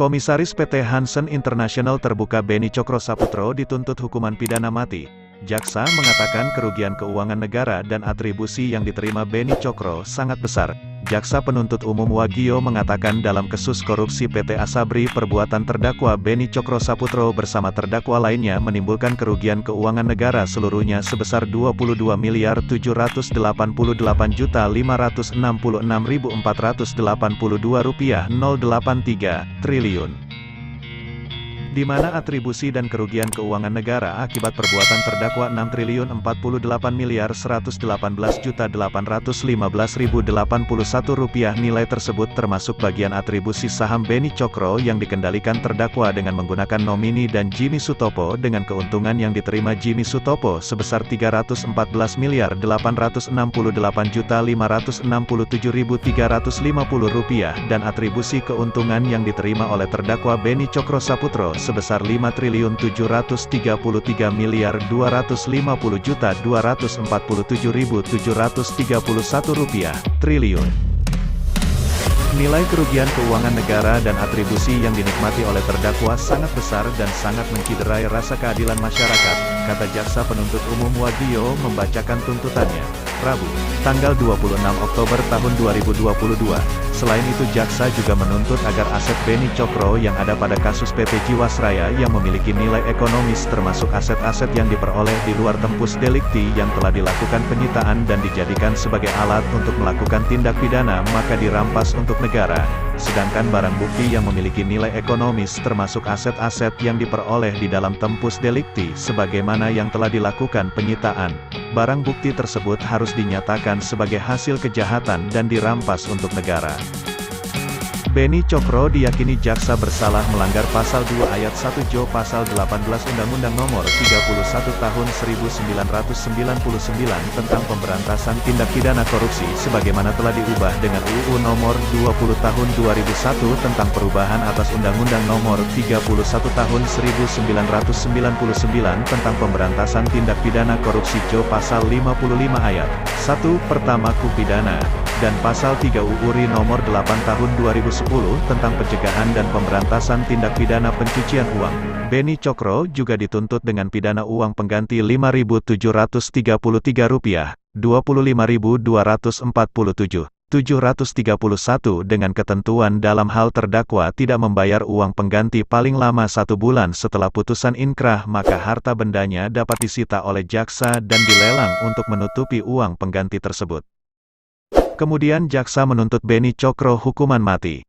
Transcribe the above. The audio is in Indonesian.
Komisaris PT Hansen International Terbuka Beni Cokro Saputro dituntut hukuman pidana mati. Jaksa mengatakan kerugian keuangan negara dan atribusi yang diterima Beni Cokro sangat besar. Jaksa Penuntut Umum Wagio mengatakan dalam kasus korupsi PT Asabri perbuatan terdakwa Beni Cokro Saputro bersama terdakwa lainnya menimbulkan kerugian keuangan negara seluruhnya sebesar Rp22.786.482 triliun. Di mana atribusi dan kerugian keuangan negara akibat perbuatan terdakwa Rp6.048.118.815.081 nilai tersebut termasuk bagian atribusi saham Beni Cokro yang dikendalikan terdakwa dengan menggunakan nomini dan Jimmy Sutopo dengan keuntungan yang diterima Jimmy Sutopo sebesar Rp314.868.567.350 dan atribusi keuntungan yang diterima oleh terdakwa Beni Cokro Saputro sebesar Rp5.333.240.247.731 triliun. Nilai kerugian keuangan negara dan atribusi yang dinikmati oleh terdakwa sangat besar dan sangat menciderai rasa keadilan masyarakat, kata Jaksa Penuntut Umum Wagio membacakan tuntutannya, Rabu, tanggal 26 Oktober tahun 2022. Selain itu jaksa juga menuntut agar aset Beni Cokro yang ada pada kasus PT Jiwasraya yang memiliki nilai ekonomis termasuk aset-aset yang diperoleh di luar tempus delikti yang telah dilakukan penyitaan dan dijadikan sebagai alat untuk melakukan tindak pidana maka dirampas untuk negara, sedangkan barang bukti yang memiliki nilai ekonomis termasuk aset-aset yang diperoleh di dalam tempus delikti sebagaimana yang telah dilakukan penyitaan. Barang bukti tersebut harus dinyatakan sebagai hasil kejahatan dan dirampas untuk negara. Beni Cokro diyakini jaksa bersalah melanggar pasal 2 ayat 1 Jo pasal 18 Undang-Undang Nomor 31 Tahun 1999 tentang pemberantasan tindak pidana korupsi sebagaimana telah diubah dengan UU Nomor 20 Tahun 2001 tentang perubahan atas Undang-Undang Nomor 31 Tahun 1999 tentang pemberantasan tindak pidana korupsi Jo pasal 55 ayat 1 pertama KUH pidana dan pasal 3 UU RI Nomor 8 Tahun 2010 tentang pencegahan dan pemberantasan tindak pidana pencucian uang. Beni Cokro juga dituntut dengan pidana uang pengganti Rp5.733, Rp25.247, 731 dengan ketentuan dalam hal terdakwa tidak membayar uang pengganti paling lama 1 bulan setelah putusan inkrah maka harta bendanya dapat disita oleh jaksa dan dilelang untuk menutupi uang pengganti tersebut. Kemudian jaksa menuntut Beni Cokro hukuman mati.